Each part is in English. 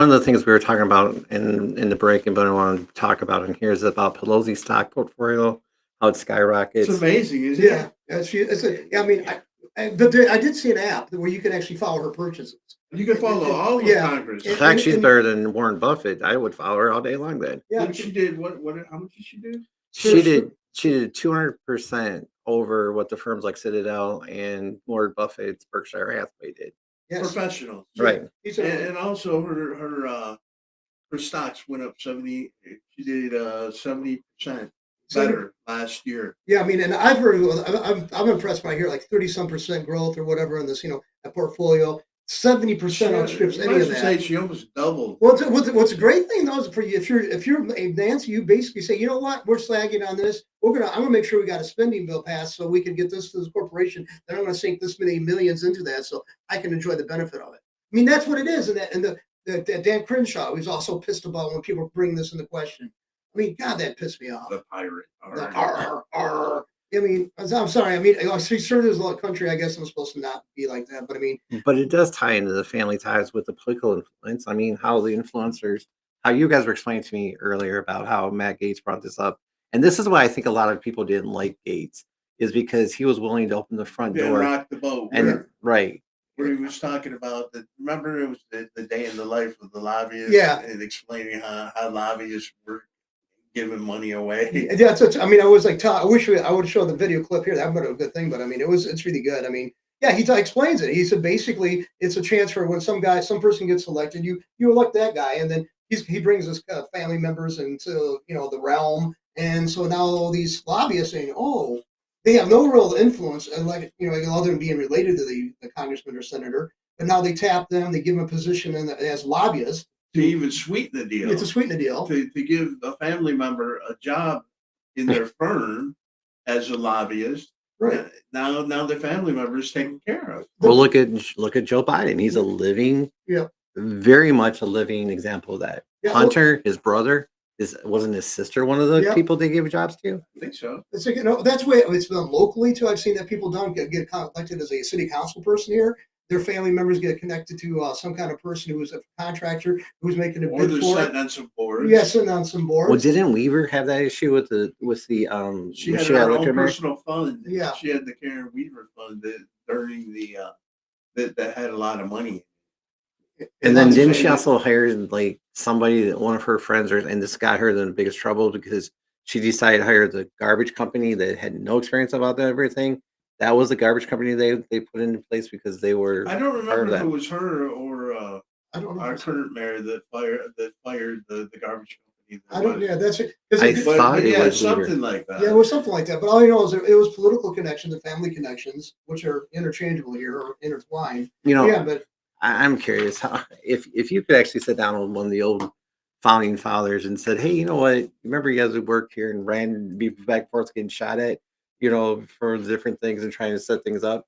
One of the things we were talking about in the break, and but I want to talk about in here is about Pelosi's stock portfolio, how it It's skyrockets. amazing, isn't Yeah, it? yeah, I mean, I did see an app where you can actually follow her purchases. You can follow all of Yeah, Congress. Heck, she's better than Warren Buffett. I would follow her all day long. Then yeah, What she did, what, how much did she do? she did 200% over what the firms like Citadel and Warren Buffett's Berkshire Hathaway did. yes, Professional. yeah. Right. He's And also her stocks went up 70. She did 70% better last year. yeah, I mean, and I've heard, I'm impressed when I hear like 30-some% growth or whatever in this, a portfolio. 70% outstrips You any might of as well say that. she almost doubled. What's a great thing though is for you if you're Nancy, you basically say, you know what, we're slagging on this. I'm gonna make sure we got a spending bill passed so we can get this to this corporation. Then I'm gonna sink this many millions into that so I can enjoy the benefit of it. I mean, that's what it is. And Dan Crenshaw was also pissed about when people bring this into question. I mean, God, that pissed me off. The pirate. The R. I mean, I'm sorry. I mean, sure, there's a lot of country. I guess I'm supposed to not be like that, but I mean, But it does tie into the family ties with the political influence. I mean, how the influencers, how you guys were explaining to me earlier about how Matt Gates brought this up. And this is why I think a lot of people didn't like Gates, is because he was willing to open the front Yeah, door. rock the boat. And right. Where he was talking about remember it was the day in the life of the lobbyists, Yeah. and explaining how lobbyists were giving money away. yeah. I mean, I was like, I wish I would show the video clip here. That would have been a good thing, but I mean, it's really good. I mean, yeah, he explains it. He said basically it's a chance for when some person gets elected, you elect that guy, and then he brings his family members into the realm, and so now all these lobbyists saying, oh, they have no real influence, and like other than being related to the congressman or senator, but now they tap them, they give them a position as lobbyists To even sweeten the deal. to sweeten the deal. To give a family member a job in their firm as a lobbyist. Right. Now the family member is taken care of. Well, look at Joe Biden. He's a living, Yeah. very much a living example of that. Yeah, Hunter, his brother, wasn't his sister one of the Yeah. people they gave jobs to? I think so. It's like, that's the way it's done locally too. I've seen that people don't get elected as a city council person here. Their family members get connected to some kind of person who is a contractor who's making a Or bid they're for sitting it. on some boards. Yeah, sitting on some boards. Well, didn't Weaver have that issue with the She when had she got her own elected mayor? personal fund. Yeah. She had the Karen Weaver fund during that had a lot of money. And then lots of didn't money. she also hire like somebody that one of her friends, and this got her in the biggest trouble because she decided to hire the garbage company that had no experience about that everything. That was the garbage company they put into place because they were I don't part of remember if that. it was her or I don't know. our current mayor that fired the garbage company. I don't. Yeah, that's it. I thought But it yeah, was Weaver. something like that. Yeah, it was something like that. But all you know is it was political connections and family connections, which are interchangeable here or intertwined. You know, Yeah, but I'm curious how if you could actually sit down with one of the old founding fathers and said, "Hey, you know what? Remember you guys who worked here and ran people back and forth getting shot at, for different things and trying to set things up.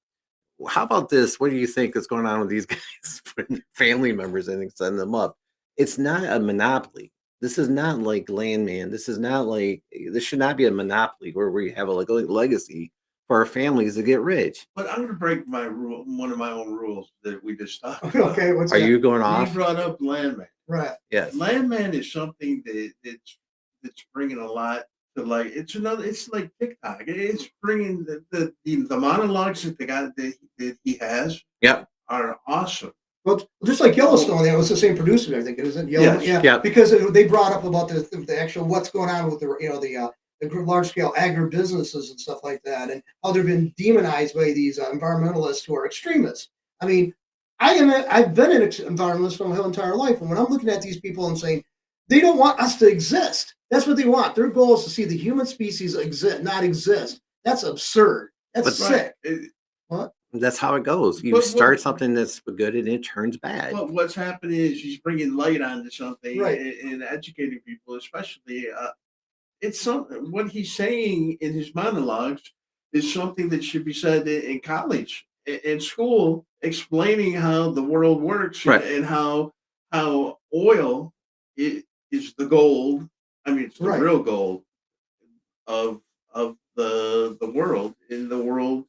How about this? What do you think is going on with these guys putting their family members in and setting them up? It's not a monopoly. This is not like Landman. This is not like this should not be a monopoly where we have a legacy for our families to get rich. But I'm going to break my rule, one of my own rules that we just talked about. okay, what's Are that? you going You off? brought up Landman. Right. Yes. Landman is something that's bringing a lot to like. It's like TikTok. It's bringing the monologues that the guy that he has Yep. are awesome. Well, just like Yellowstone, it was the same producer, I think, isn't it? Yes. Yeah, Yeah. because they brought up about the actual what's going on with the large scale agribusinesses and stuff like that, and how they've been demonized by these environmentalists who are extremists. I mean, I've been an environmentalist for my whole entire life, and when I'm looking at these people and saying they don't want us to exist, that's what they want. Their goal is to see the human species not exist. That's absurd. That's But- sick. Right. What? That's how it goes. You But start something that's good and it turns bad. Well, what's happening is he's bringing light onto something Right. and educating people, especially. It's something. What he's saying in his monologues is something that should be said in college, in school, explaining how the world works Right. and how oil is the gold. I mean, it's the Right. real gold of the world, and the world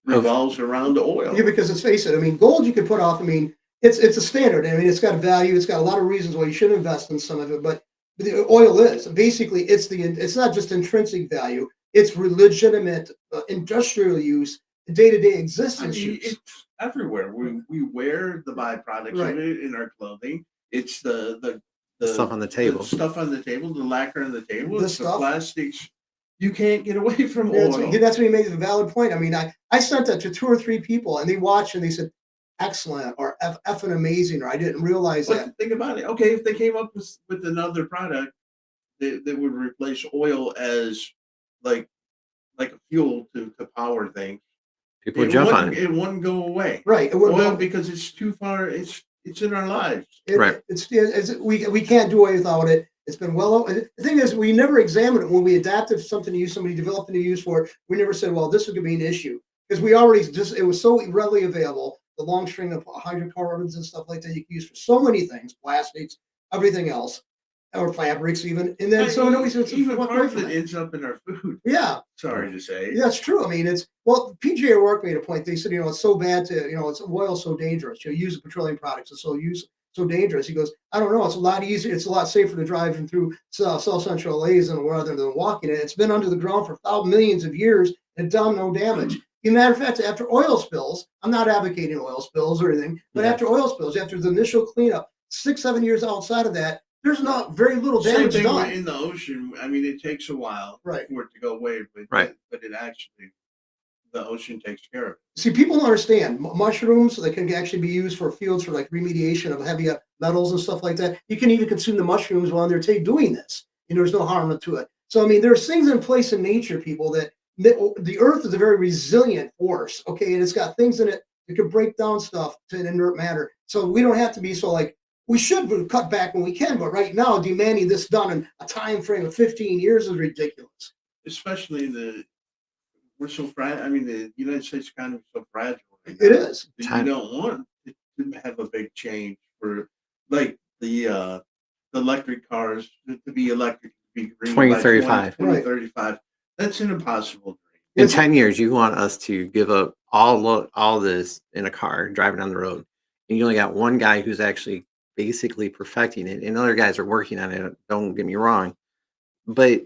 revolves around oil. Yeah, because let's face it. I mean, gold you could put off. I mean, it's a standard. I mean, it's got a value. It's got a lot of reasons why you should invest in some of it, but the oil is basically it's not just intrinsic value. It's legitimate industrial use, day-to-day I existence mean, use. it's everywhere. We wear the byproducts Right. of it in our clothing. It's The stuff on the table. stuff on the table, the lacquer on the table. The It's the stuff. plastics. You can't get away from That's oil. that's what he made a valid point. I mean, I sent that to 2 or 3 people, and they watched and they said, "Excellent," or "Effing amazing," or "I didn't realize that." But think about it. Okay, if they came up with another product that would replace oil as like like a fuel to power things, People jump on it. it wouldn't go away. Right. It wouldn't Oil go- because it's too far. It's in our lives. Right. we can't do away without it. It's been the thing is, we never examined it when we adapted something to use. Somebody developed a new use for it. We never said, well, this is going to be an issue, because we already just, it was so readily available. The long string of hydrocarbons and stuff like that you can use for so many things, plastics, everything else, or fabrics even. And then so nobody says Even part of it ends up in our food. Yeah. Sorry to say. That's true. I mean, PGA Work made a point. They said, it's so bad it's oil so dangerous. Use of petroleum products is so dangerous. He goes, I don't know. It's a lot easier. It's a lot safer to drive through South Central LA rather than walking it. It's been under the ground for millions of years and done no damage. As a matter of fact, after oil spills, I'm not advocating oil spills or anything, but after oil spills, after the initial cleanup, 6-7 years outside of that, there's not very little damage Same thing done. in the ocean. I mean, it takes a while for it to go away, but it actually, the ocean takes care of it. See, people don't understand mushrooms. They can actually be used for fields for like remediation of heavy metals and stuff like that. You can even consume the mushrooms while they're doing this. There's no harm to it. So, I mean, there's things in place in nature, people, that the earth is a very resilient force. Okay. And it's got things in it that can break down stuff to an inert matter. So we don't have to be so like, we should cut back when we can, but right now demanding this done in a time frame of 15 years is ridiculous. Especially we're so fragile. I mean, the United States economy is so fragile. Right It is. You don't want it to have a big change for like the electric cars to be electric. To be green 2035. 2035. That's an impossible dream. In 10 years, you want us to give up all this in a car driving down the road, and you only got one guy who's actually basically perfecting it, and other guys are working on it. Don't get me wrong, but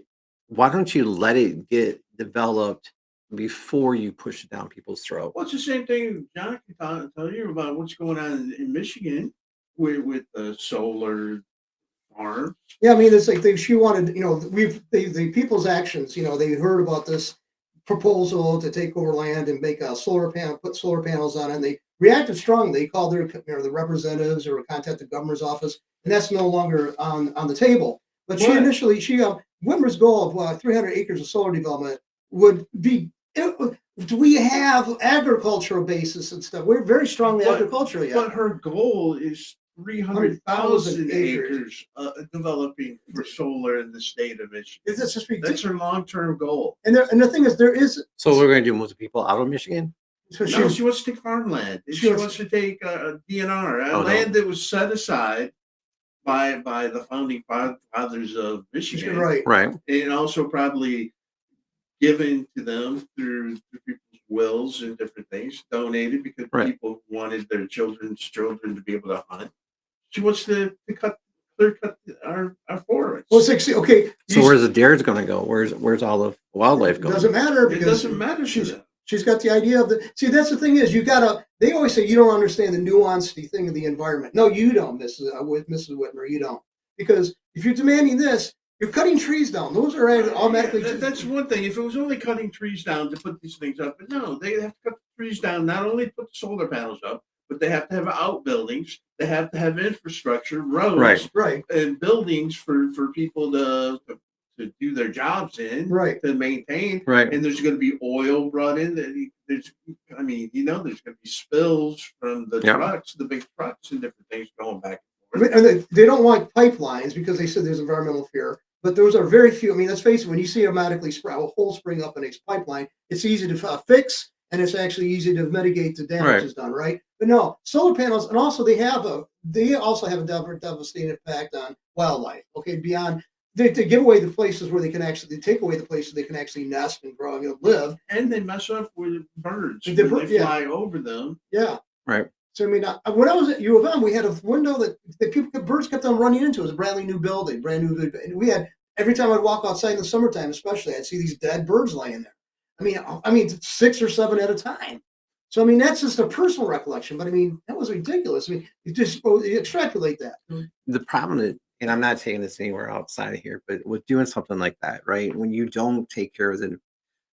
why don't you let it get developed before you push it down people's throat? Well, it's the same thing John can tell you about what's going on in Michigan with the solar farms. Yeah, I mean, it's like she wanted, the people's actions, they heard about this proposal to take over land and make a solar panel, put solar panels on it, and they reacted strongly. They called the representatives or contacted the governor's office, and that's no longer on the table. But Whitmer's goal of 300 acres of solar development would be, we have agricultural basis and stuff. We're very strongly agricultural. Yeah. But her goal is 300,000 acres developing for solar in the state of Michigan. It's just ridiculous. That's her long-term goal. And the thing is, there is. So we're going to do most of people out of Michigan? So she wants to take farmland. She wants to take DNR, land that was set aside by the founding fathers of Michigan. Right. And also probably given to them through people's wills and different things, donated because people wanted their children's children to be able to hunt. She wants to clear cut our forests. Well, it's okay. So where's the deer's going to go? Where's all the wildlife going? It doesn't matter because it doesn't matter to them. She's got the idea of see, that's the thing is they always say you don't understand the nuanced thing of the environment. No, you don't, Mrs. Whitmer, you don't. Because if you're demanding this, you're cutting trees down. Those are automatically. That's one thing. If it was only cutting trees down to put these things up, but no, they have to cut the trees down, not only to put the solar panels up, but they have to have outbuildings. They have to have infrastructure, roads, and buildings for people to do their jobs in, to maintain. And there's going to be oil brought in. There's going to be spills from the trucks, the big trucks, and different things going back and forth. And they don't want pipelines because they said there's environmental fear. But those are very few. I mean, let's face it, when you see automatically a hole spring up in a pipeline, it's easy to fix, and it's actually easy to mitigate the damages done, right? But no, solar panels, and also they also have a devastating impact on wildlife. Okay, beyond they give away the places where they take away the places they can actually nest and grow and live, and they mess up with birds when they fly over them. Yeah, right. So I mean, when I was at U of M, we had a window that birds kept on running into. It was a brand new building, brand new. And we had every time I'd walk outside in the summertime, especially, I'd see these dead birds laying there. I mean, 6 or 7 at a time. So I mean, that's just a personal recollection. But I mean, that was ridiculous. I mean, you extrapolate that. The problem is, and I'm not taking this anywhere outside of here, but with doing something like that, right? When you don't take care of the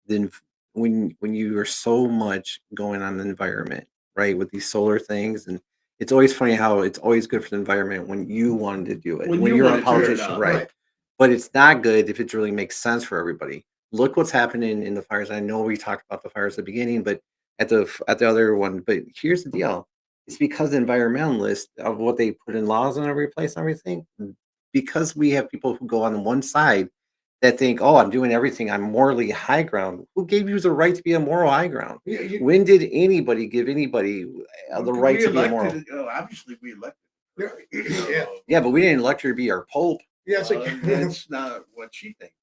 then when you are so much going on the environment, right, with these solar things, and it's always funny how it's always good for the environment when you wanted to do it, When when you you're want a to tear it politician, up. right? Right. But it's not good if it really makes sense for everybody. Look what's happening in the fires. I know we talked about the fires at the beginning, but at the other one. But here's the deal: it's because the environmentalists of what they put in laws and every place and everything. Because we have people who go on one side that think, "Oh, I'm doing everything. I'm morally high ground." Who gave you the right to be a moral high ground? When did anybody give anybody the right We to be a moral? elected. Obviously, we elected. Yeah. Yeah. Yeah, but we didn't elect her to be our pope. Yeah, it's like That's not what she thinks.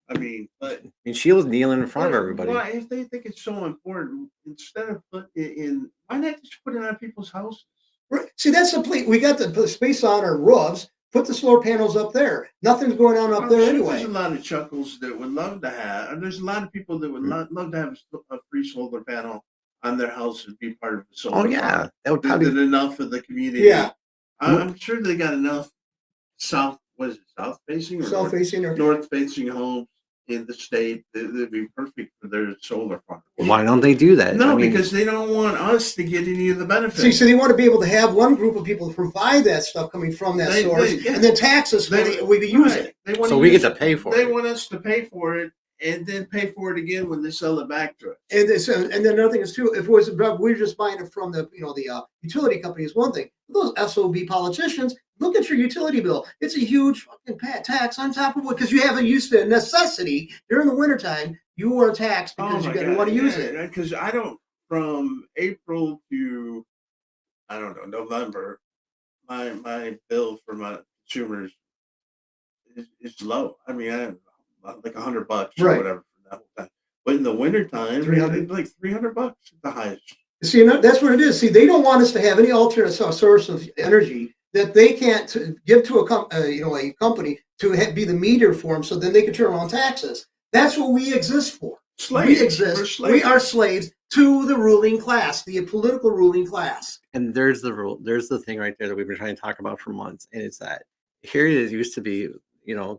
I mean, but And she was kneeling in front of but everybody. why, if they think it's so important, instead of putting it in, why not just put it on people's houses? Right. See, that's the place. We got the space on our roofs. Put the solar panels up there. Nothing's going on up I'm there sure anyway. there's a lot of chuckles that would love to have, and there's a lot of people that would love to have a free solar panel on their house and be part of the Oh solar yeah, farm. that would probably. That enough of the community. Yeah, I'm sure they got enough south. What is it? South facing or self facing or north facing homes in the state that'd be perfect for their solar farm. Why don't they do that? No, I mean, because they don't want us to get any of the benefits. see, so they want to be able to have one group of people provide that stuff coming from that source, yeah. and then tax us when we use it. They want so we get to pay for They it. want us to pay for it and then pay for it again when they sell it back to us. And then another thing is too, if it was we're just buying it from the utility company is one thing. Those SOB politicians, look at your utility bill. It's a huge fucking tax on top of what, because you haven't used a necessity during the wintertime. You are taxed because you want to use it. Because I don't, from April to, I don't know, November, my bill for my consumers is low. I mean, I have like $100 or Right. whatever for that whole time. But in the wintertime, 300? like $300 is the highest. See, and that's what it is. See, they don't want us to have any alternate source of energy that they can't give to a company to be the meter for them, so then they can turn around taxes. That's what we exist for. Slaves. We exist. We are slaves to the ruling class, the political ruling class. and there's the rule. There's the thing right there that we've been trying to talk about for months, and it's that here it is used to be,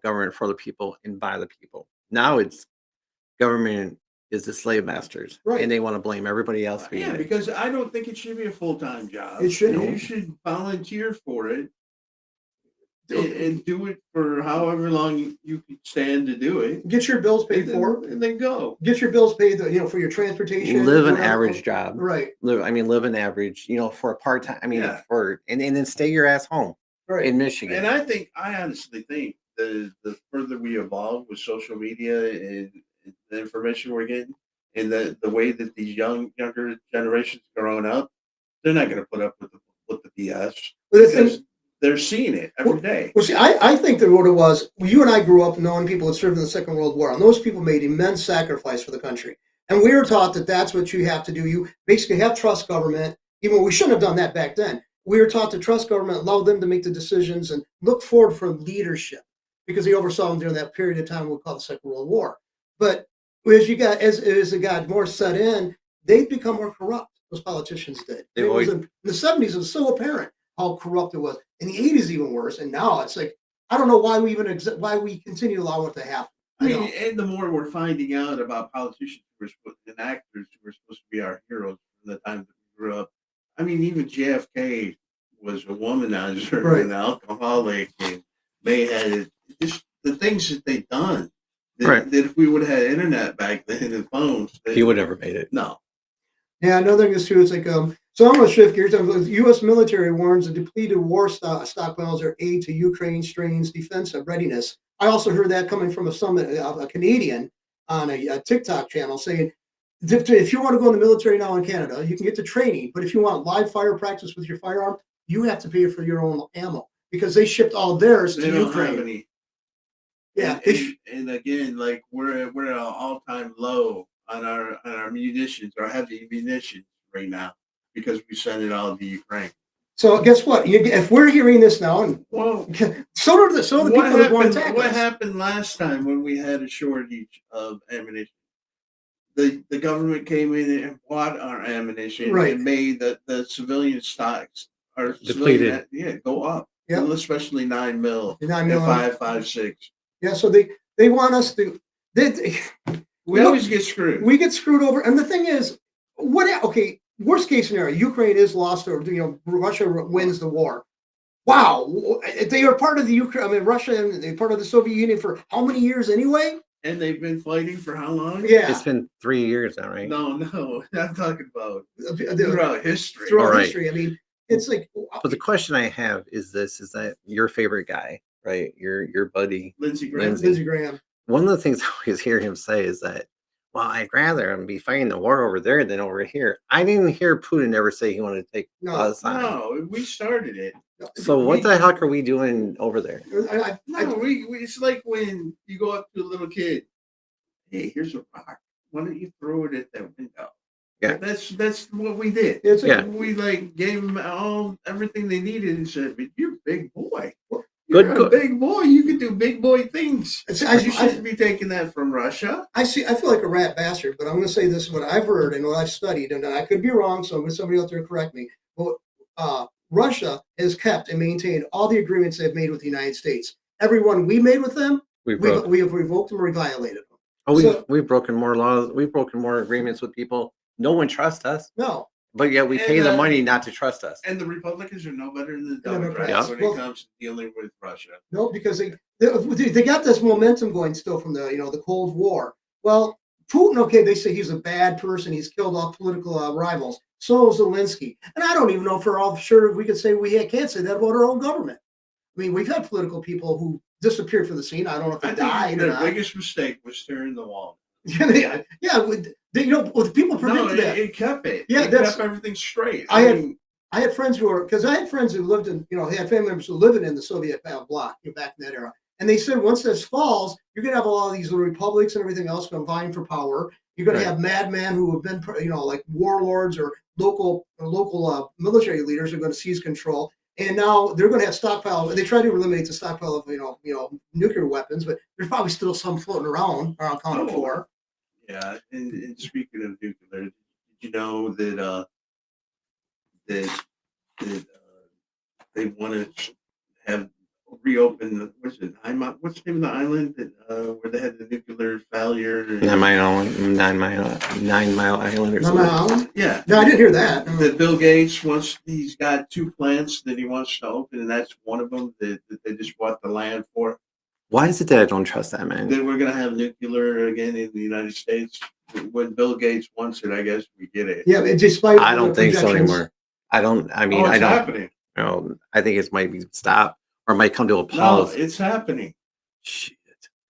government for the people and by the people. Now it's government is the slave masters, Right. and they want to blame everybody else. For Yeah, it. because I don't think it should be a full-time job. It shouldn't. You should volunteer for it and do it for however long you can stand to do it. Get your bills paid for, and then go. get your bills paid, for your transportation. Live an whatever. average job. Right. Live an average, for a part time. I mean, Yeah. and then stay your ass home Right. in Michigan. And I honestly think the further we evolve with social media and the information we're getting, and the way that these younger generations growing up, they're not going to put up with the BS But the because thing, they're seeing it every day. well, see, I think that what it was, you and I grew up knowing people that served in the Second World War, and those people made immense sacrifice for the country. And we were taught that that's what you have to do. You basically have trust government, even though we shouldn't have done that back then. We were taught to trust government, allow them to make the decisions, and look forward for leadership, because they oversaw them during that period of time we call the Second World War. But as it got more set in, they've become more corrupt. Those politicians did. They've It was always- in the 70s, it was so apparent how corrupt it was. In the 80s, even worse. And now it's like, I don't know why we why we continue to allow it to happen. I I mean, don't. and the more we're finding out about politicians and actors who were supposed to be our heroes from the time that we grew up. I mean, even JFK was a womanizer Right. and an alcoholic, and they had just the things that they done. That, Right. that if we would have had internet back then and phones, He would never made it. No. Yeah, another thing is too, it's like, so I'm going to shift gears. The U.S. military warns the depleted war stockpiles are aid to Ukraine strains defensive readiness. I also heard that coming from a Canadian on a TikTok channel saying, if you want to go in the military now in Canada, you can get the training, but if you want live fire practice with your firearm, you have to pay for your own ammo because they shipped all theirs They to don't Ukraine. have any. Yeah, And again, like we're at an all time low on our munitions, our heavy munitions right now, because we sent it all to Ukraine. So guess what? If we're hearing this now, and Well, so do the people that want to attack what us. happened last time when we had a shortage of ammunition? The government came in and bought our ammunition Right. and made the civilian stocks or Depleted. go up. Yep. Especially 9mm The 9mm. and 5.56. Yeah, so they want us to. We always get screwed. We get screwed over, and the thing is, okay, worst case scenario, Ukraine is lost, or Russia wins the war. Wow, they are part of the Ukraine. I mean, Russia and they're part of the Soviet Union for how many years anyway? And they've been fighting for how long? Yeah, It's been 3 years now, right? No, I'm talking about throughout history. Throughout Right. history, I mean, it's like. But the question I have is this: is that your favorite guy, right? Your buddy, Lindsey Graham. Lindsey Graham. One of the things I always hear him say is that, well, I'd rather him be fighting the war over there than over here. I didn't hear Putin ever say he wanted to take us on. No, we started it. So what the heck are we doing over there? It's like when you go up to a little kid. Hey, here's a rock. Why don't you throw it at that window? Yeah. That's what we did. It's like, Yeah. We gave them everything they needed and said, "But you're a big boy. Good, You're a good. big boy. You can do big boy things. I You shouldn't be taking that from Russia." I feel like a rat bastard, but I'm going to say this: what I've heard and what I've studied, and I could be wrong, so somebody out there correct me. But Russia has kept and maintained all the agreements they've made with the United States. Every one we made with them, we have revoked them or violated them. Oh, we've broken more laws. We've broken more agreements with people. No one trusts us, No, but yet we pay the money not to trust us. And the Republicans are no better than the Democrats. Democrats when Well, it comes to dealing with Russia. no, because they got this momentum going still from the Cold War. Well, Putin, okay, they say he's a bad person. He's killed off political rivals. So is Zelensky, and I don't even know if we're all sure we could say can't say that about our own government. I mean, we've had political people who disappeared from the scene. I don't know if they died or Their not. biggest mistake was tearing the wall. yeah, the people predicted that. It kept it. Yeah, it kept everything straight. I had friends who lived in, they had family members who lived in the Soviet bloc back in that era. And they said once this falls, you're going to have a lot of these little republics and everything else going vying for power. You're going to have madmen who have been, like warlords or local military leaders are going to seize control. And now they're going to have stockpile. They try to eliminate the stockpile of nuclear weapons, but there's probably still some floating around accounted for. Yeah, and speaking of nuclear, did you know that they want to have reopen what's the name of the island that where they had the nuclear failure? 9 Mile Island or something. Yeah. No, I didn't hear that. That Bill Gates he's got 2 plants that he wants to open, and that's one of them that they just bought the land for. Why is it that I don't trust that man? Then we're going to have nuclear again in the United States. When Bill Gates wants it, I guess we get it. Yeah, despite I don't think so anymore. I don't. I mean, I don't. Happening. I think it might be stopped or might come to a pause. No, it's happening. Shit.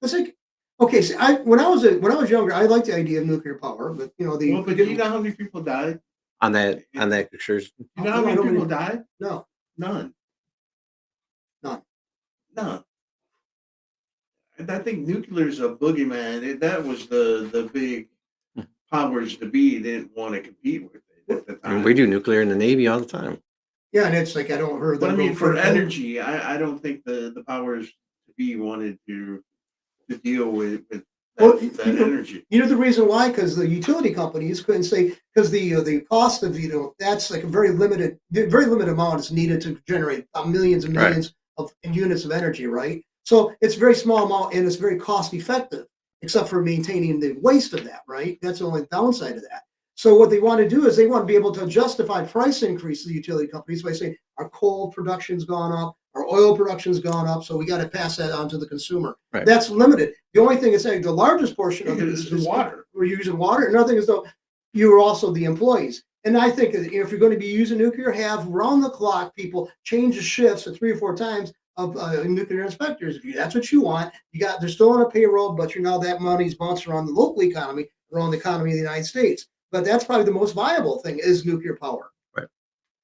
It's like, okay, so when I was younger, I liked the idea of nuclear power, but But do you know how many people died on that pictures? You know how many people died? No, None. And I think nuclear is a boogeyman. That was the big powers to be didn't want to compete with it at the time. I mean, we do nuclear in the Navy all the time. yeah, and it's like I don't heard. But I mean, for energy, I don't think the powers to be wanted to deal with that energy. You know the reason why? Because the utility companies couldn't say because the cost of that's like a very limited amount is needed to generate millions and millions of units of energy, right? So it's a very small amount and it's very cost effective, except for maintaining the waste of that, right? That's the only downside of that. So what they want to do is they want to be able to justify price increase to the utility companies by saying our coal production's gone up, our oil production's gone up, so we got to pass that on to the consumer. Right. That's limited. The only thing is saying the largest portion of it is water. We're using water. Another thing is though you're also the employees. And I think that if you're going to be using nuclear, have round the clock people change the shifts 3 or 4 times of nuclear inspectors. If that's what you want, they're still on a payroll, but that money's bounced around the local economy, around the economy of the United States. But that's probably the most viable thing is nuclear power. Right.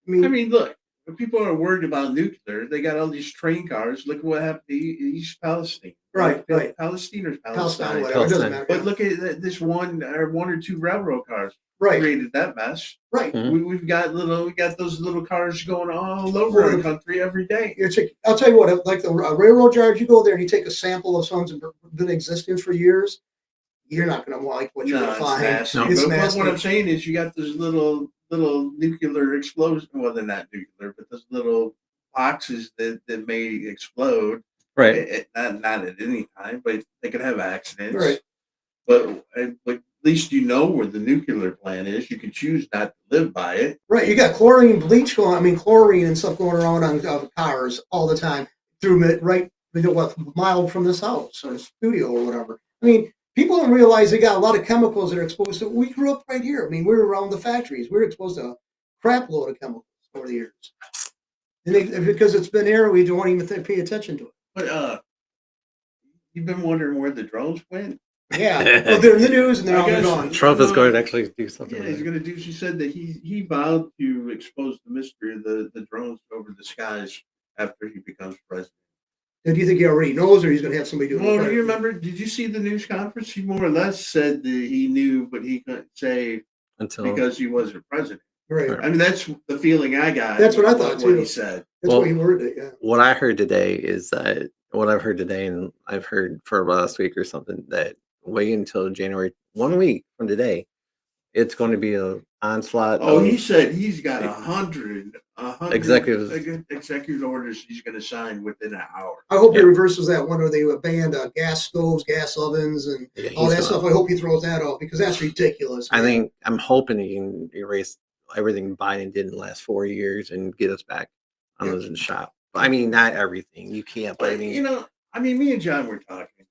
I mean, Look, when people are worried about nuclear, they got all these train cars. Look at what happened to East Palestine. Right. Palestine or Palestine, Palestine. whatever, it doesn't matter. But look at this one or 2 railroad cars. Right. created that mess. Right. Mhm. We got those little cars going all over our country every day. I'll tell you what, like the railroad yard, you go there and you take a sample of something that's been in existence for years, you're not going to like what you're going to find. Nasty. No. It's But nasty. what I'm saying is, you got those little nuclear explosions. Well, they're not nuclear, but those little boxes that may explode. Right. Not at any time, but they could have accidents. Right. But at least you know where the nuclear plant is. You can choose not to live by it. Right. You got chlorine bleach going. I mean, chlorine and stuff going around on cars all the time through right, mile from this house or studio or whatever. I mean, people don't realize they got a lot of chemicals that are exposed to. We grew up right here. I mean, we were around the factories. We were exposed to a crap load of chemicals over the years. And because it's been here, we don't even pay attention to it. But you've been wondering where the drones went. Yeah. Oh, they're in the news and they're gone. Trump is going to actually do something. Yeah, he's going to do. She said that he vowed to expose the mystery of the drones over the skies after he becomes president. And do you think he already knows, or he's going to have somebody do it? Well, do you remember? Did you see the news conference? He more or less said that he knew, but he couldn't say because he wasn't president. Right. I mean, that's the feeling I got. That's what I thought too. What he said. That's what he worded it. Yeah. What I heard today is that what I've heard today, and I've heard for last week or something, that wait until January, 1 week from today, it's going to be an onslaught. Oh, he said he's got 100 executive orders he's going to sign within an hour. I hope he reverses that one where they banned gas stoves, gas ovens, and all that stuff. I hope he throws that off because that's ridiculous. Man. I'm hoping he can erase everything Biden did in the last 4 years and get us back on the shop. I mean, not everything. You can't, but I mean, me and John were talking.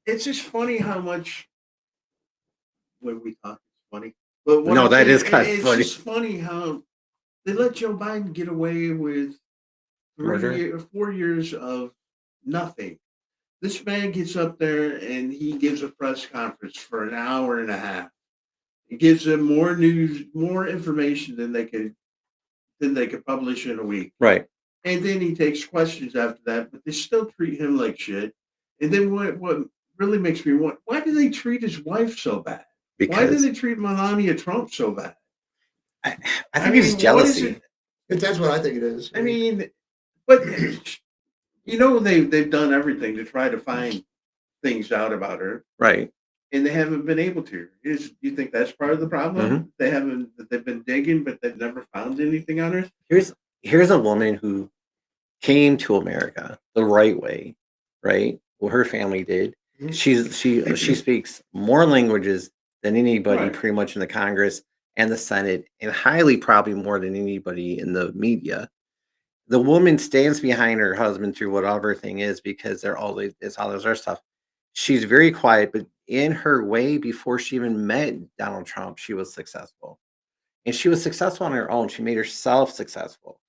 It's just funny how much when we talk, it's funny. But no, that is kind of funny. It's just funny how they let Joe Biden get away with 4 years of nothing. This man gets up there and he gives a press conference for an hour and a half. He gives them more news, more information than they could publish in a week. Right. And then he takes questions after that, but they still treat him like shit. And then what really makes me wonder, why do they treat his wife so bad? Why do they treat Melania Trump so bad? I think it's jealousy. That's what I think it is. I mean, but they've done everything to try to find things out about her. Right. And they haven't been able to. Do you think that's part of the problem? Mm-hmm. They've been digging, but they've never found anything on her. Here's a woman who came to America the right way, right? Well, her family did. Mm-hmm. She speaks more languages than anybody pretty much in the Congress and the Senate, and highly probably more than anybody in the media. The woman stands behind her husband through whatever thing is because it's all this other stuff. She's very quiet, but in her way, before she even met Donald Trump, she was successful. And she was successful on her own. She made herself successful.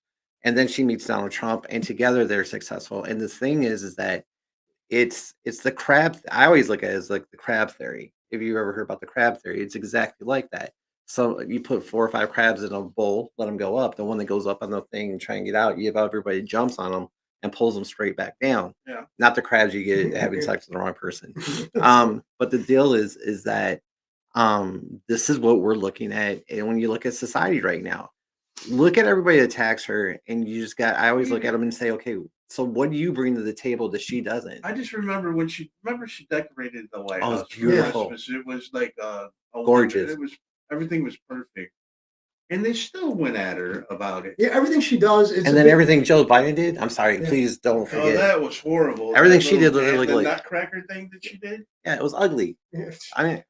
And then she meets Donald Trump, and together they're successful. And the thing is that it's the crab. I always look at it as like the crab theory. If you've ever heard about the crab theory, it's exactly like that. So you put 4 or 5 crabs in a bowl, let them go up. The one that goes up on the thing and try and get out, everybody jumps on them and pulls them straight back down. Yeah. Not the crabs you get having sex with the wrong person. But the deal is that this is what we're looking at. And when you look at society right now, look at everybody that attacks her, and I always look at them and say, okay, so what do you bring to the table that she doesn't? I just remember when she decorated the White House. It's beautiful. For Christmas. It was like gorgeous. Everything was perfect. And they still went at her about it. Yeah, everything she does is. And then everything Joe Biden did. I'm sorry, please don't forget. Oh, that was horrible. Everything she did was really the nutcracker thing that she did. Yeah, it was ugly. Yeah. I mean,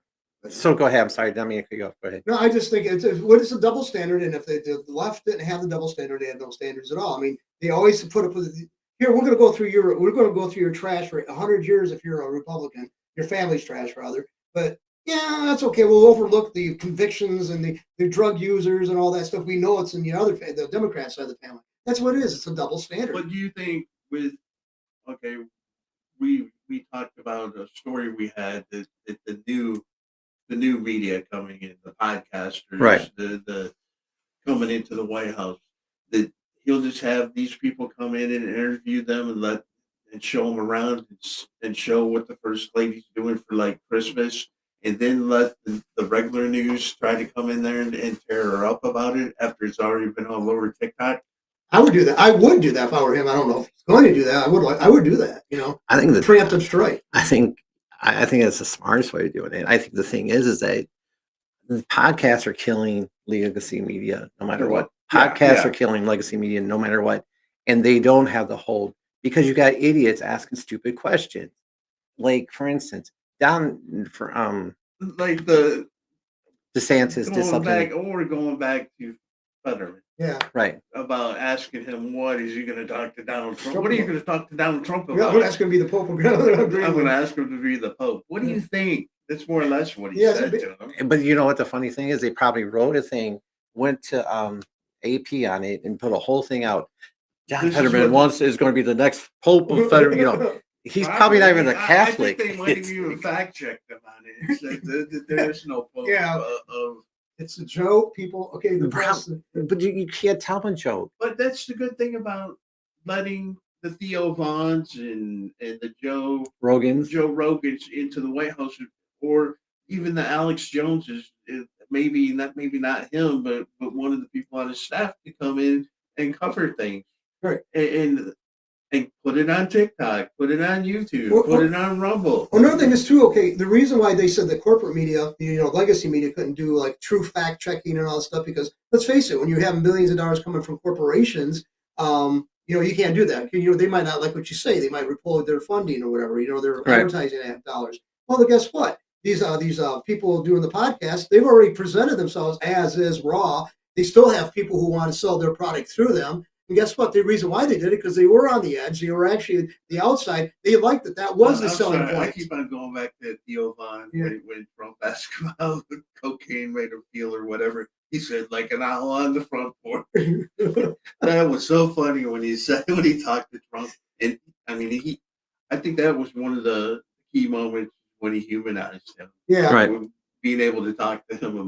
so go ahead. I'm sorry, I mean, go ahead. No, I just think it's a double standard, and if the left didn't have the double standard, they had no standards at all. I mean, they always put up with here. We're going to go through your trash for 100 years if you're a Republican. Your family's trash, rather. But yeah, that's okay. We'll overlook the convictions and the drug users and all that stuff. We know it's in the Democrat side of the family. That's what it is. It's a double standard. What do you think we talked about a story we had that the new media coming in, the podcasters, right? The coming into the White House, that he'll just have these people come in and interview them and show them around and show what the first lady's doing for like Christmas. and then let the regular news try to come in there and tear her up about it after it's already been all over TikTok. I would do that. I would do that if I were him. I don't know if he's going to do that. I would do that. You know, I think that preemptive strike. I think I think that's the smartest way of doing it. I think the thing is that podcasts are killing legacy media no matter what. Yeah, Podcasts yeah. are killing legacy media no matter what. And they don't have the hold because you got idiots asking stupid questions. Like for instance, down for Like the DeSantis did something going back to Fetterman Yeah. right. about asking him what is he going to talk to Donald Trump? Trump What are you about. going to talk to Donald Trump Yeah, about? well, that's going to be the Pope. I'm going to ask him to be the Pope. What do Yeah. you think? That's more or less what he Yeah, it's a said bit- to him. But you know what the funny thing is? They probably wrote a thing, went to AP on it, and put a whole thing out. John This is Fetterman what- is going to be the next Pope of Fetterman. You know, he's probably not even a Catholic. I think they might have It's even like- fact checked him on it. And said that there is no Pope Yeah. of. It's a joke, people. Okay, the press. but you can't tell them a joke. But that's the good thing about letting the Theo Vaughns and the Joe Rogan's. Rogans into the White House, or even the Alex Joneses. Maybe not him, but one of the people on his staff to come in and cover things, Right. And put it on TikTok, put it on YouTube, Well, put it on Rumble. Another thing is too. Okay, the reason why they said that corporate media, legacy media, couldn't do like true fact checking and all that stuff, because let's face it, when you have millions of dollars coming from corporations, you can't do that. They might not like what you say. They might withhold their funding or whatever. Their Right. advertising dollars. Well, then guess what? These people doing the podcast, they've already presented themselves as is raw. They still have people who want to sell their product through them. And guess what? The reason why they did it, because they were on the edge. They were actually the outside. They liked that was the I'm selling sorry, I point. keep on going back to Theo Vaughn Yeah. when Trump asked him how the cocaine made him feel or whatever. He said, like an owl on the front porch. That was so funny when he talked to Trump. And I mean, I think that was one of the key moments when he humanized him. Yeah. Right. Being able to talk to him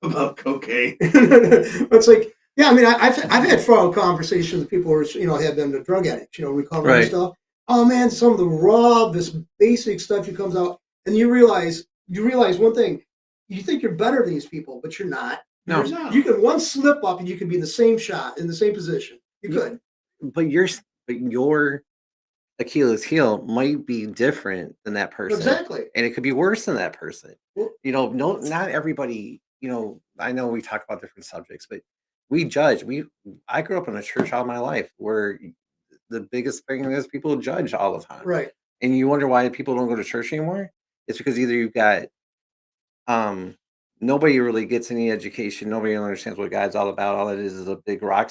about cocaine. It's like, yeah, I mean, I've had fun conversations with people who have been drug addicts, recovering Right. stuff. Oh man, some of the raw, this basic stuff comes out, and you realize one thing. You think you're better than these people, but you're not. No. You can one slip up and you can be in the same shot, in the same position. You could. But your Achilles heel might be different than that person. Exactly. And it could be worse than that person. Well- Not everybody, I know we talk about different subjects, but we judge. I grew up in a church all my life where the biggest thing is people judge all the time. Right. And you wonder why people don't go to church anymore? It's because either you've got nobody really gets any education, nobody understands what God's all about. All it is a big rock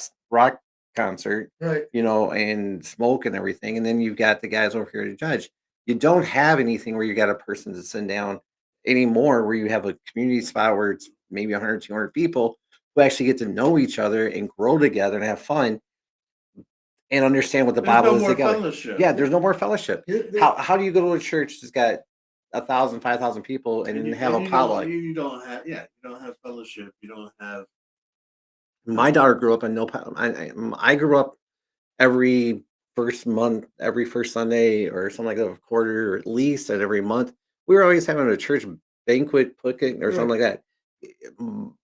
concert, Right. and smoke and everything. And then you've got the guys over here to judge. You don't have anything where you got a person to sit down anymore, where you have a community spot where it's maybe 100, 200 people who actually get to know each other and grow together and have fun and understand what the There's Bible no is more together. fellowship. Yeah, there's no more fellowship. How do you go to a church that's got 1,000, 5,000 people and you- have a you potluck? You don't have fellowship. You don't have. My daughter grew up in no. I grew up every first month, every first Sunday or something like that, a quarter or at least at every month. We were always having a church banquet cooking or something like that.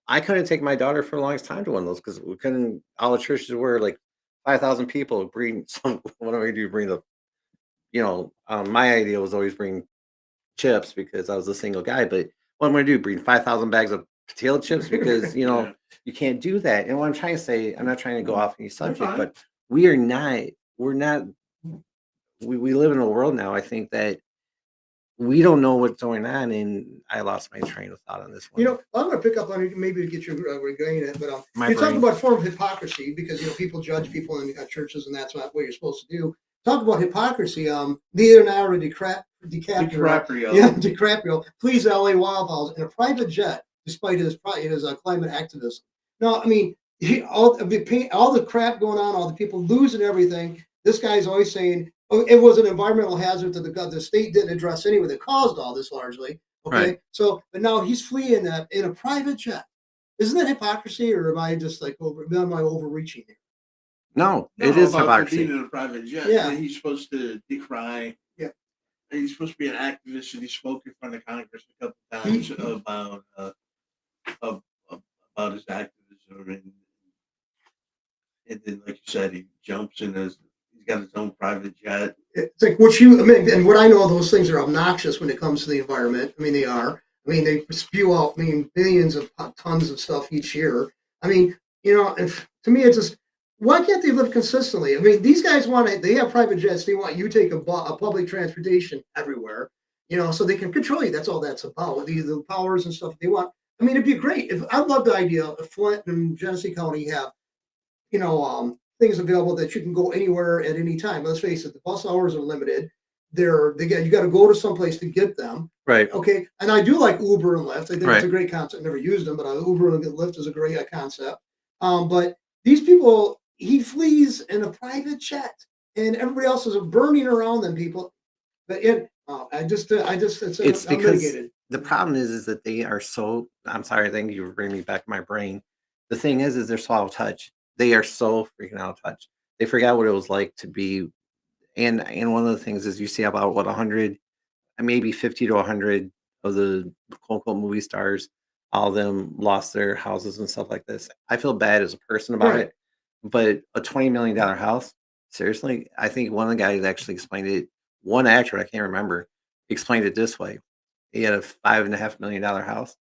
I couldn't take my daughter for the longest time to one of those because we couldn't. All the churches were like 5,000 people. Bring some. What am I going to do? Bring the. My idea was always bring chips because I was a single guy. But what am I going to do? Bring 5,000 bags of potato chips because Yeah. you can't do that. And what I'm trying to say, I'm not trying to go off any subject, fine. but we're not. We live in a world now. I think that we don't know what's going on, and I lost my train of thought on this one. I'm going to pick up on it, maybe to get you regaining it, but My you talk brain. about form of hypocrisy because people judge people in churches, and that's not what you're supposed to do. Talk about hypocrisy. Leonardo DiCaprio, DiCaprio flees LA wildfires in a private jet despite his climate activism. No, I mean all the crap going on, all the people losing everything. This guy's always saying, "Oh, it was an environmental hazard that the state didn't address anyway that caused all this largely." Okay, Right. so but now he's fleeing in a private jet. Isn't that hypocrisy, or am I just am I overreaching here? No, it No, is about hypocrisy. being in a private jet. Yeah. He's supposed to decry. Yeah. he's supposed to be an activist, and he spoke in front of Congress a couple He- times of, about his activism, and then, like you said, he jumps in his. He's got his own private jet. It's like what you, I mean, and what I know, those things are obnoxious when it comes to the environment. I mean, they are. I mean, they spew out, I mean, billions of tons of stuff each year. I mean, if, to me, it's just, why can't they live consistently? I mean, these guys want to, they have private jets. They want you to take a public transportation everywhere, so they can control you. That's all that's about. The powers and stuff they want. I mean, it'd be great. I love the idea of Flint and Genesee County have things available that you can go anywhere at any time. Let's face it, the bus hours are limited. You got to go to someplace to get them. Right. Okay, and I do like Uber and Lyft. I think it's Right. a great concept. Never used them, but Uber and Lyft is a great concept. But these people, he flees in a private jet, and everybody else is burning around them. People, but It's because unmitigated. the problem is that they are so. I'm sorry, I think you bring me back to my brain. The thing is they're so out of touch. They are so freaking out of touch. They forgot what it was like to be. And one of the things is you see about 100, maybe 50 to 100 of the quote unquote movie stars, all of them lost their houses and stuff like this. I feel bad as a person about Right. it, but a $20 million house, seriously, I think one of the guys actually explained it. One actor, I can't remember, explained it this way. He had a $5.5 million house,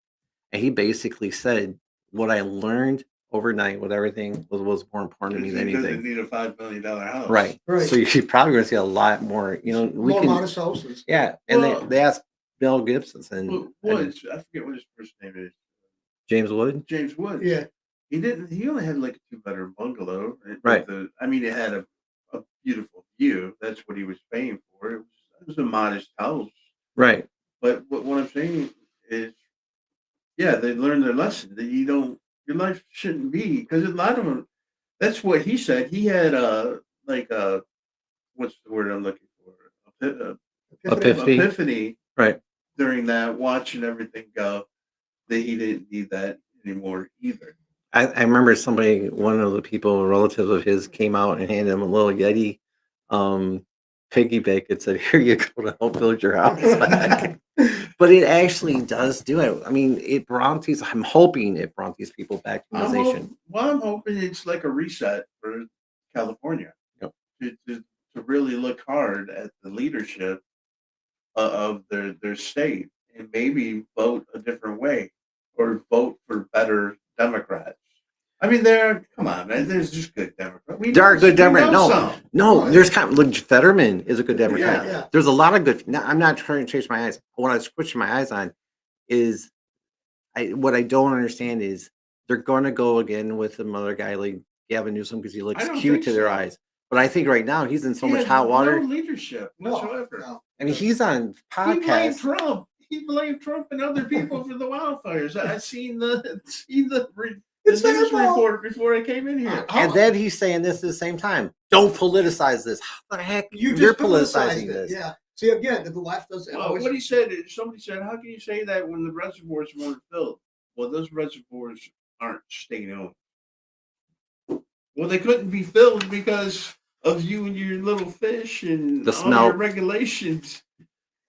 and he basically said, "What I learned overnight with everything was more important to me He than doesn't anything." need a $5 million house. Right. Right. So you're probably going to see a lot more. We More can. modest houses. Yeah, and Well- they asked Bill Gibson and Woods. I forget what his first name is. James Wood. James Woods. Yeah. He didn't. He only had like a 2-bedroom bungalow. Right. I mean, it had a beautiful view. That's what he was paying for. It was a modest house. Right. But what I'm saying is, yeah, they learned their lesson that your life shouldn't be, because a lot of them. That's what he said. He had what's the word I'm looking for? Epiphany. Epiphany Right. during that, watching everything go. That he didn't need that anymore either. I remember one of the people, relatives of his, came out and handed him a little Yeti piggy bank and said, "Here you go to help build your house back." But it actually does do it. I mean, I'm hoping it brought these people back to the nation. I'm hoping it's like a reset for California. Yep. To really look hard at the leadership of their state, and maybe vote a different way, or vote for better Democrats. I mean, come on, man, there's just good Democrats. There are good Democrats. No, Oh, there's Fetterman is a good Democrat. Yeah. There's a lot of good. Now, I'm not trying to change my eyes. What I was switching my eyes on is, what I don't understand is they're going to go again with another guy like Gavin Newsom because he looks I don't cute think to their so. eyes. But I think right now he's in so He much has hot water. No leadership whatsoever. No. I mean, he's on He blamed podcasts. Trump. He blamed Trump and other people for the wildfires. I seen the It's their news fault. report before I came in here. And then he's saying this at the same time. Don't politicize this. How the heck You you're just politicized politicizing it. this? Yeah. See, again, the left does Well, always. what he said is, somebody said, "How can you say that when the reservoirs weren't filled?" Well, those reservoirs aren't state owned. Well, they couldn't be filled because of you and your little fish and The all smell. your regulations.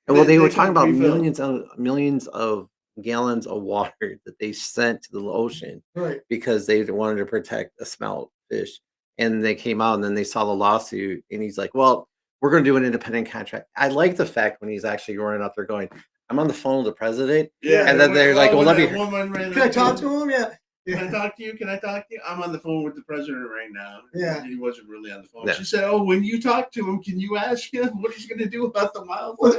Well, they were couldn't talking about be filled. millions of gallons of water that they sent to the ocean Right. because they wanted to protect a smelt fish. And they came out and then they saw the lawsuit, and he's like, "Well, we're going to do an independent contract." I like the fact when he's actually running out there going, "I'm on the phone with the president." Yeah, And then they're like, "Well, let me." Can I talk to him? Yeah. Can I talk to you? Can I talk to you? I'm on the phone with the president right now. Yeah. He wasn't really on the phone. Yeah. She said, "Oh, when you talk to him, can you ask him what he's going to do about the wildfire?"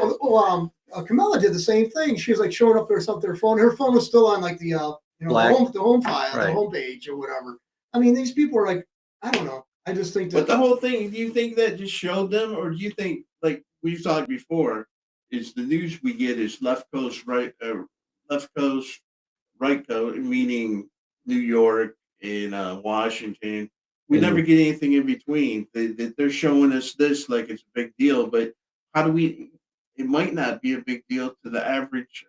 Camilla did the same thing. She was like showing up there something. Her phone was still on like the Black. the home file, Right. the home page or whatever. I mean, these people are like, I don't know. I just think that But the whole thing, do you think that just showed them, or do you think, like we've talked before, is the news we get is left coast, right coast, meaning New York and Washington. We Mhm. never get anything in between. They're showing us this like it's a big deal, but how do we? It might not be a big deal to the average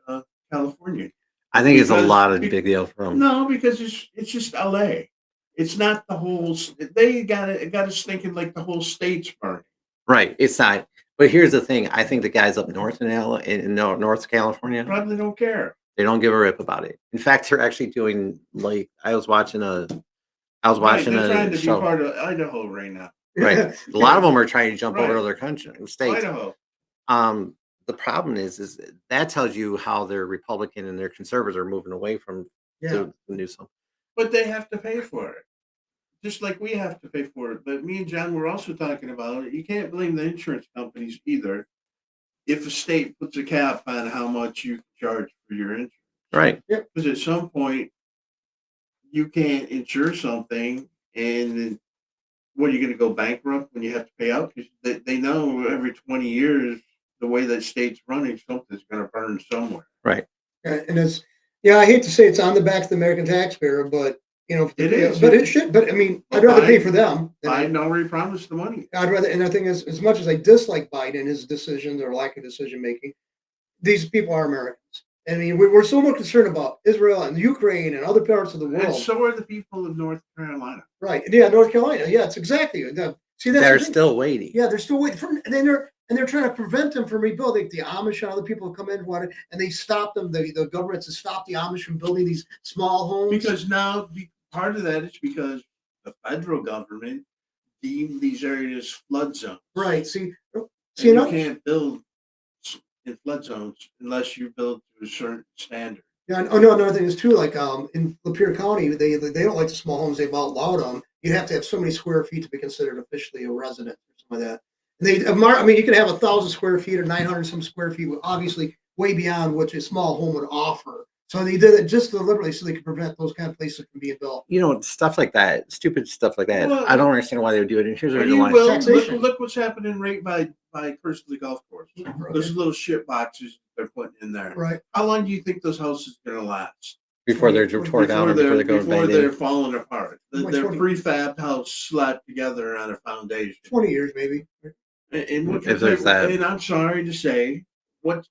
Californian. I think it's a Because- lot of big deal for them. No, because it's just LA. It's not the whole. They got us thinking like the whole state's burning. Right. It's not. But here's the thing, I think the guys up north in North California, Probably don't care. they don't give a rip about it. In fact, they're actually doing, like, I was Right, watching they're trying a to be show. part of Idaho right now. Right. A lot of them are trying to jump over Right. to other states. Idaho. The problem is that tells you how their Republican and their conservatives are moving away from Yeah. the Newsom. But they have to pay for it. Just like we have to pay for it. But me and John were also talking about it. You can't blame the insurance companies either if a state puts a cap on how much you can charge for your insurance. Right. Because at some point, you can't insure something, and then what are you going to go bankrupt when you have to pay out? Because they know every 20 years, the way that state's running, something's going to burn somewhere. Right. And it's, yeah, I hate to say it's on the back of the American taxpayer, but It is. but it should. But I mean, Well, I'd rather pay Biden- for them. Biden already promised the money. I'd rather, and the thing is, as much as I dislike Biden, his decisions or lack of decision making, these people are Americans. I mean, we're so much concerned about Israel and Ukraine and other parts of the world. And so are the people of North Carolina. Right. Yeah, North Carolina. Yeah, it's exactly. See, that's They're the thing. still waiting. Yeah, they're still waiting for, and they're trying to prevent them from rebuilding. The Amish and other people come in and they stop them. The government has stopped the Amish from building these small homes. Because now part of that is because the federal government deemed these areas flood zones. Right. See, And you know, you can't build in flood zones unless you build to a certain standard. yeah. Oh no, another thing is too. Like in Lapeer County, they don't like the small homes. They've outlawed them. You have to have so many square feet to be considered officially a resident or something like that. And I mean, you can have 1,000 square feet or 900 some square feet, obviously way beyond what a small home would offer. So they did it just deliberately so they could prevent those kind of places from being built. You know, stuff like that, stupid stuff like that. Well, I don't understand why they would do it. And here's the Well, reason you why. will Taxation. look what's happening right by Kersley Golf Course. Those little shit boxes they're putting in there. Right. How long do you think those houses are going to last? Before they're torn down or before they go before banged they're in. falling apart. Like They're 20. prefab house slapped together on a foundation. 20 years maybe. And what If there's that. And I'm sorry to say, what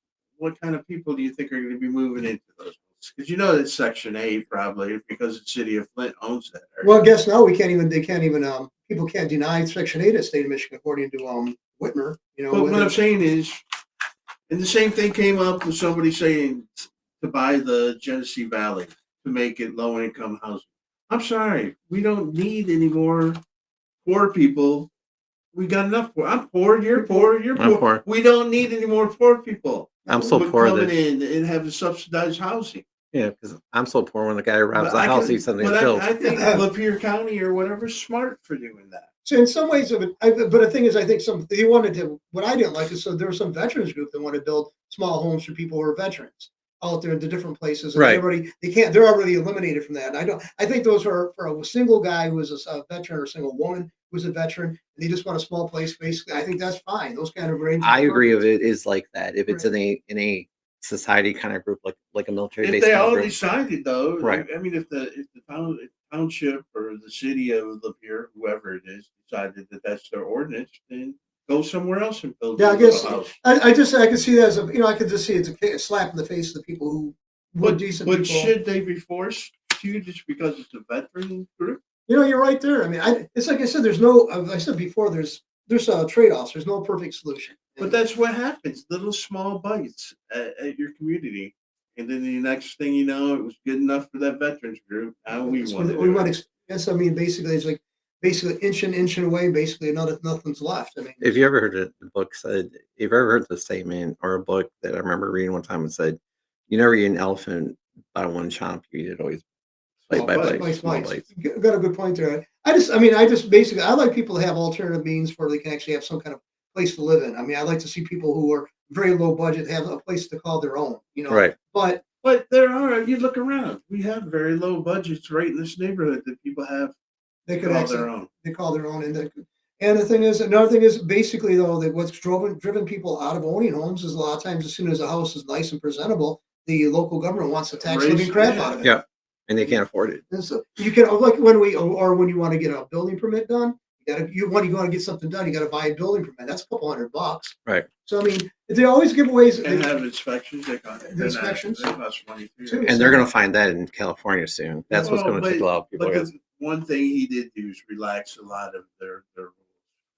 kind of people do you think are going to be moving into those? Because you know that's Section 8 probably because the city of Flint owns that area. Well, I guess now they can't even people can't deny Section 8 in the state of Michigan according to Whitmer. You know, But what I'm saying is, and the same thing came up with somebody saying to buy the Genesee Valley to make it low income housing. I'm sorry, we don't need any more poor people. We got enough poor. I'm poor, you're poor, you're I'm poor. poor. We don't need any more poor people. I'm so We're poor coming that in and having subsidized housing. yeah, because I'm so poor when the guy robs But the I house, can- he's something but to build. I think Lapeer County or whatever's smart for doing that. So in some ways, but the thing is, I think they wanted to. What I didn't like is so there was some veterans group that want to build small homes for people who are veterans out there in the different places. And Right. They're already eliminated from that. And I think those are for a single guy who is a veteran or a single woman who's a veteran, and they just want a small place. Basically, I think that's fine. Those kind of arrangements. I agree with if it is like that. If it's in a society kind of group like a military If based they kind of all group. decided though, Right. I mean, if the township or the city of Lapeer, whoever it is, decided that that's their ordinance, then go somewhere else and build Yeah, a I guess little house. I can see that as I could just see it's a slap in the face of the people who were But decent but people. should they be forced to just because it's a veteran group? You're right there. I mean, it's like I said. There's no. I said before. There's trade-offs. There's no perfect solution. But that's what happens. Little small bites at your community, and then the next thing you know, it was good enough for that veterans group. Now we So want. we want. Yes, I mean, basically, it's like inching away. Basically, nothing's left. I mean, If you ever heard the book said, if you've ever heard the statement or a book that I remember reading one time and said, you never eat an elephant by one chomp, you eat it always bite by bite, small bites. Got a good point there. I just basically, I like people to have alternative means where they can actually have some kind of place to live in. I mean, I like to see people who are very low budget have a place to call their own. Right. But there are. You look around. We have very low budgets right in this neighborhood that people have. they could call actually their own. they call their own, and another thing is basically though that what's driven people out of owning homes is a lot of times as soon as a house is nice and presentable, the local government wants to tax living crap out of it. Yeah. And they can't afford it. And so you can like when you want to get a building permit done, you want to get something done, you got to buy a building permit. That's a couple $100. Right. So I mean, they always give away And have inspections. They inspections. They cost money too. Too. And they're going to find that in California soon. That's what's Well, going to take a lot of people. But one thing he did do is relax a lot of their rules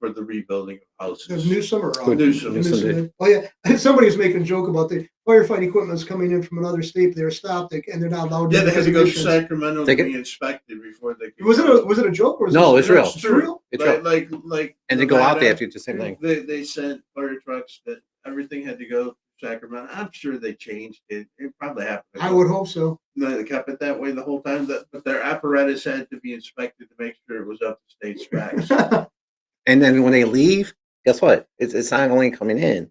for the rebuilding of It was houses. Newsom or Newsom. Newsom. Oh yeah, somebody was making a joke about the firefighting equipment's coming in from another state. They were stopped and they're not allowed. Yeah, they had to go to emissions. Sacramento Take to it- be inspected before they could. Was it a joke or was No, this, it's real. It's real. It's Right, real. like And they go out there Nevada, after do the same thing. They sent fire trucks that everything had to go to Sacramento. I'm sure they changed it. It probably happened. I would hope so. No, they kept it that way the whole time. But their apparatus had to be inspected to make sure it was up to state specs. And then when they leave, guess what? It's not only coming in;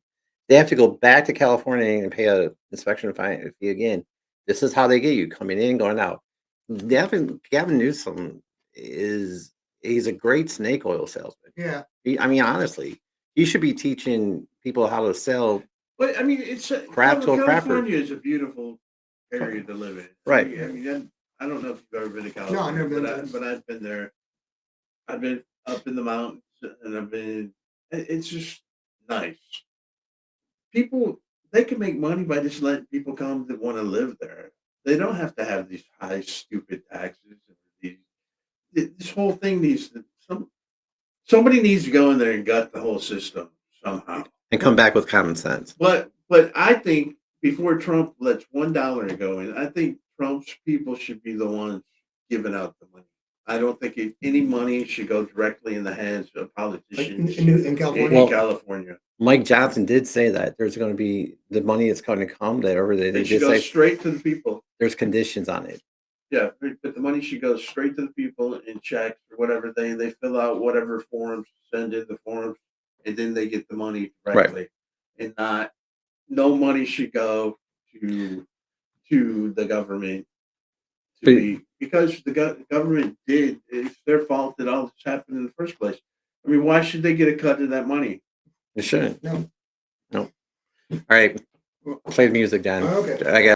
they have to go back to California and pay a inspection fee again. This is how they get you coming in, going out. Gavin Newsom he's a great snake oil salesman. Yeah. I mean, honestly, he should be teaching people how to sell. But I mean, it's Crap to a crapper. California is a beautiful area to live in. Right. I mean, I don't know if you've ever been to California. No, I've never been there. But I've been there. I've been up in the mountains, and it's just nice. People, they can make money by just letting people come that want to live there. They don't have to have these high, stupid taxes. This whole thing needs to, somebody needs to go in there and gut the whole system somehow. And come back with common sense. But I think before Trump lets $1 go in, I think Trump's people should be the ones giving out the money. I don't think any money should go directly in the hands of politicians In California. Well, California. Mike Johnson did say that there's going to be the money that's going to come. They They should just go say straight to the people. there's conditions on it. Yeah, but the money should go straight to the people in checks or whatever. They fill out whatever forms, send in the forms, and then they get the money directly. And no money should go to the government because the government it's their fault that all this happened in the first place. I mean, why should they get a cut of that money? It shouldn't. No. All right. Play the music, John. Okay. I got